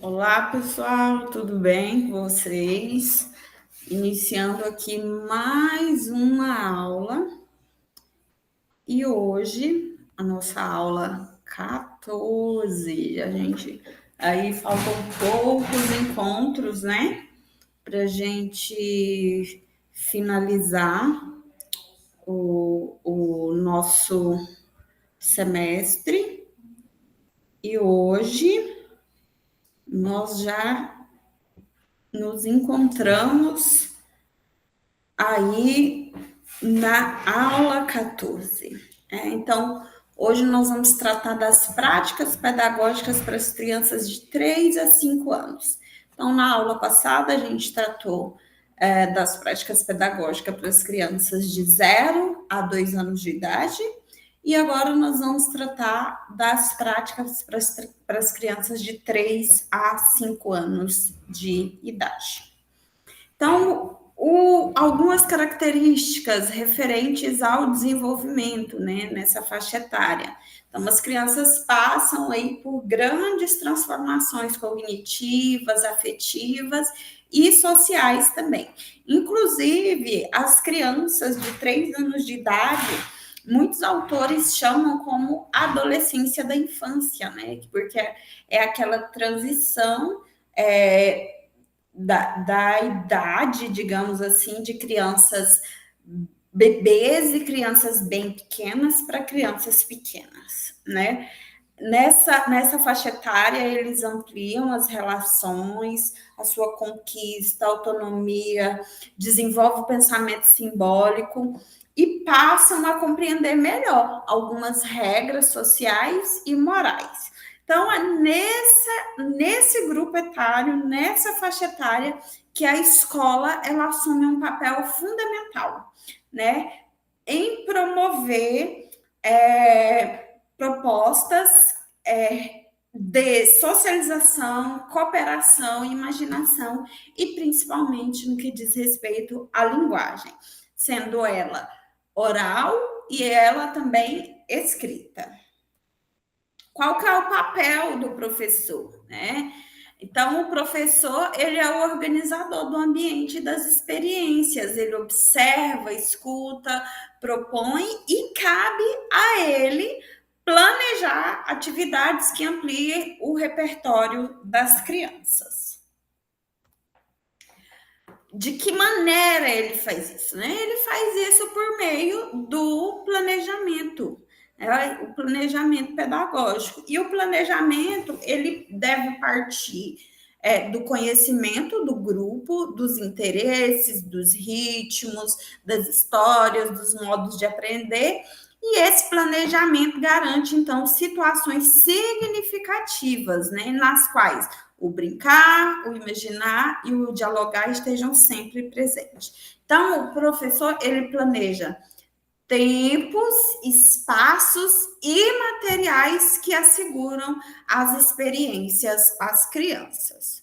Olá, pessoal, tudo bem com vocês? Iniciando aqui mais uma aula e hoje a nossa aula 14. A gente aí faltam poucos encontros, né? Para a gente finalizar o nosso semestre e hoje nós já nos encontramos aí na aula 14. Então, hoje nós vamos tratar das práticas pedagógicas para as crianças de 3 a 5 anos. Então, na aula passada, a gente tratou das práticas pedagógicas para as crianças de 0 a 2 anos de idade. E agora nós vamos tratar das práticas para as crianças de 3 a 5 anos de idade. Então, algumas características referentes ao desenvolvimento, né, nessa faixa etária. Então, as crianças passam aí por grandes transformações cognitivas, afetivas e sociais também. Inclusive, as crianças de 3 anos de idade, muitos autores chamam como adolescência da infância, né? Porque é aquela transição da idade, digamos assim, de crianças bebês e crianças bem pequenas para crianças pequenas, né? Nessa faixa etária, eles ampliam as relações, a sua conquista, autonomia, desenvolvem o pensamento simbólico e passam a compreender melhor algumas regras sociais e morais. Então, é nesse grupo etário, nessa faixa etária, que a escola ela assume um papel fundamental, né, em promover propostas de socialização, cooperação, imaginação e principalmente no que diz respeito à linguagem, sendo ela oral e ela também escrita. Qual que é o papel do professor, né? Então, o professor, ele é o organizador do ambiente das experiências, ele observa, escuta, propõe e cabe a ele planejar atividades que ampliem o repertório das crianças. De que maneira ele faz isso, né? Ele faz isso por meio do planejamento, o planejamento pedagógico. E o planejamento, ele deve partir do conhecimento do grupo, dos interesses, dos ritmos, das histórias, dos modos de aprender. E esse planejamento garante, então, situações significativas, né, nas quais o brincar, o imaginar e o dialogar estejam sempre presentes. Então, o professor, ele planeja tempos, espaços e materiais que asseguram as experiências às crianças.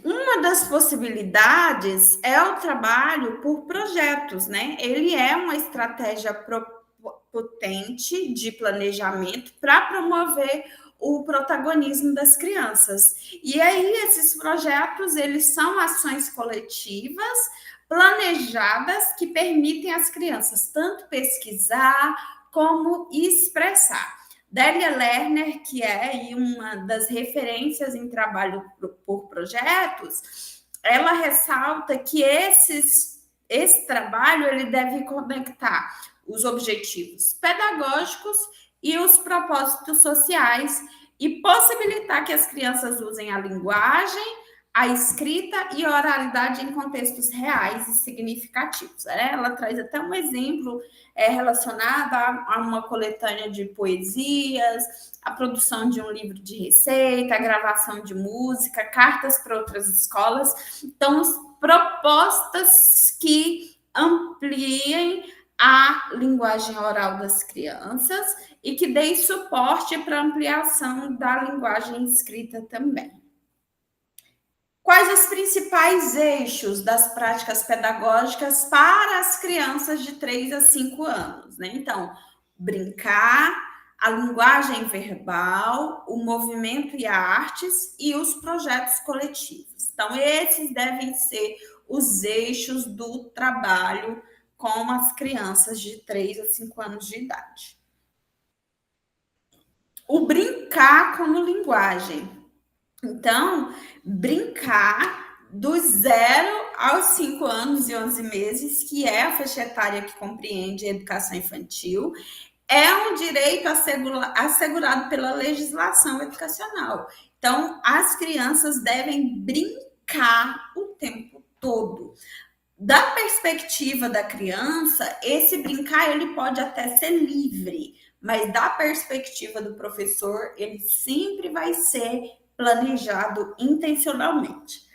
Uma das possibilidades é o trabalho por projetos, né? Ele é uma estratégia potente de planejamento para promover o protagonismo das crianças. E aí esses projetos, eles são ações coletivas planejadas que permitem às crianças tanto pesquisar como expressar. Delia Lerner, que é uma das referências em trabalho por projetos, ela ressalta que esse trabalho ele deve conectar os objetivos pedagógicos e os propósitos sociais e possibilitar que as crianças usem a linguagem, a escrita e a oralidade em contextos reais e significativos. Ela traz até um exemplo relacionado a uma coletânea de poesias, a produção de um livro de receita, a gravação de música, cartas para outras escolas. Então, propostas que ampliem a linguagem oral das crianças e que deem suporte para a ampliação da linguagem escrita também. Quais os principais eixos das práticas pedagógicas para as crianças de 3 a 5 anos, né? Então, brincar, a linguagem verbal, o movimento e artes e os projetos coletivos. Então, esses devem ser os eixos do trabalho com as crianças de 3 a 5 anos de idade. O brincar como linguagem. Então, brincar dos 0 aos 5 anos e 11 meses, que é a faixa etária que compreende a educação infantil, é um direito assegurado pela legislação educacional. Então, as crianças devem brincar o tempo todo. Da perspectiva da criança, esse brincar ele pode até ser livre, mas da perspectiva do professor, ele sempre vai ser planejado intencionalmente.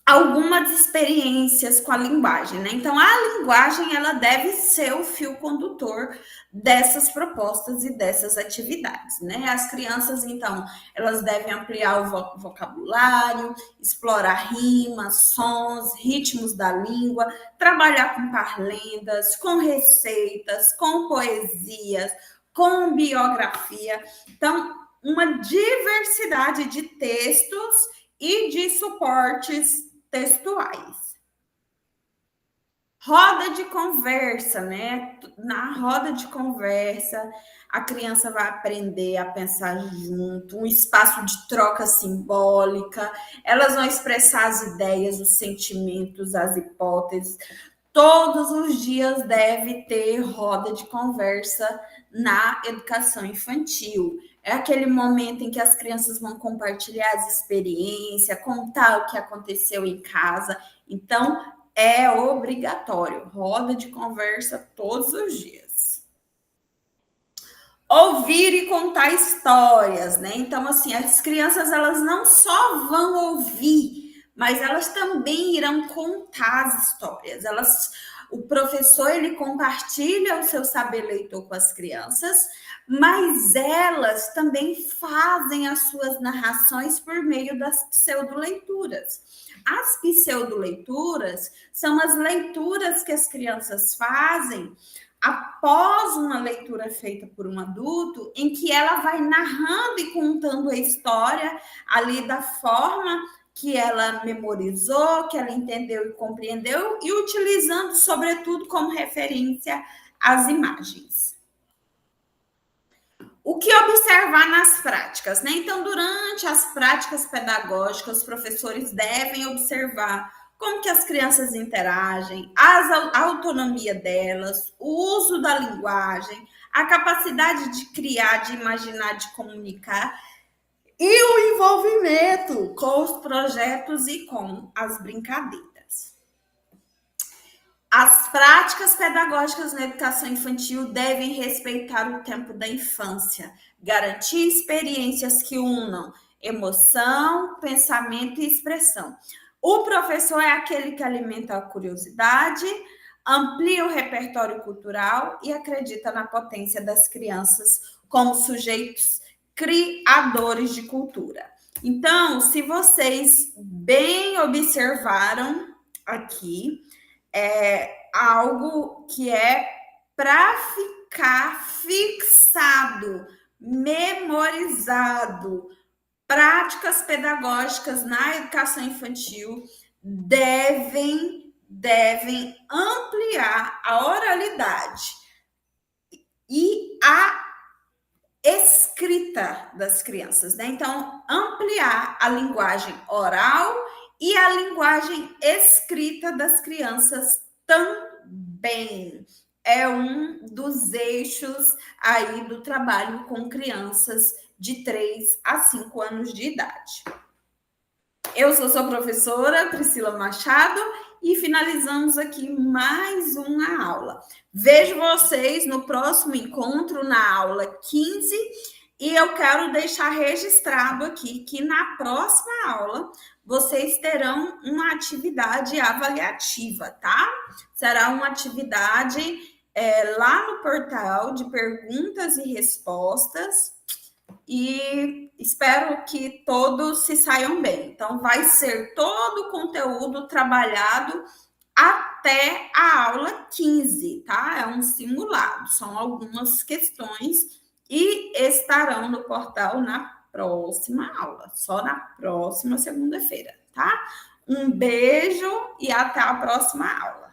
Algumas experiências com a linguagem, né? Então, a linguagem ela deve ser o fio condutor dessas propostas e dessas atividades, né? As crianças, então, elas devem ampliar o vocabulário, explorar rimas, sons, ritmos da língua, trabalhar com parlendas, com receitas, com poesias, com biografia. Então, uma diversidade de textos e de suportes textuais. Roda de conversa, né? Na roda de conversa, a criança vai aprender a pensar junto, um espaço de troca simbólica, elas vão expressar as ideias, os sentimentos, as hipóteses. Todos os dias deve ter roda de conversa na educação infantil. É aquele momento em que as crianças vão compartilhar as experiências, contar o que aconteceu em casa. Então, é obrigatório, roda de conversa todos os dias. Ouvir e contar histórias, né? Então, assim, as crianças, elas não só vão ouvir, mas elas também irão contar as histórias. O professor, ele compartilha o seu saber leitor com as crianças, mas elas também fazem as suas narrações por meio das pseudoleituras. As pseudoleituras são as leituras que as crianças fazem após uma leitura feita por um adulto, em que ela vai narrando e contando a história ali da forma que ela memorizou, que ela entendeu e compreendeu, e utilizando, sobretudo, como referência as imagens. O que observar nas práticas, né? Então, durante as práticas pedagógicas, os professores devem observar como que as crianças interagem, a autonomia delas, o uso da linguagem, a capacidade de criar, de imaginar, de comunicar e o envolvimento com os projetos e com as brincadeiras. As práticas pedagógicas na educação infantil devem respeitar o tempo da infância, garantir experiências que unam emoção, pensamento e expressão. O professor é aquele que alimenta a curiosidade, amplia o repertório cultural e acredita na potência das crianças como sujeitos criadores de cultura. Então, se vocês bem observaram aqui, é algo que é para ficar fixado, memorizado. Práticas pedagógicas na educação infantil devem ampliar a oralidade e a escrita das crianças, né? Então, ampliar a linguagem oral e a linguagem escrita das crianças também é um dos eixos aí do trabalho com crianças de 3 a 5 anos de idade. Eu sou sua professora, Priscila Machado, e finalizamos aqui mais uma aula. Vejo vocês no próximo encontro, na aula 15, e eu quero deixar registrado aqui que na próxima aula vocês terão uma atividade avaliativa, tá? Será uma atividade lá no portal de perguntas e respostas, e espero que todos se saiam bem. Então, vai ser todo o conteúdo trabalhado até a aula 15, tá? É um simulado, são algumas questões e estarão no portal na próxima aula, só na próxima segunda-feira, tá? Um beijo e até a próxima aula.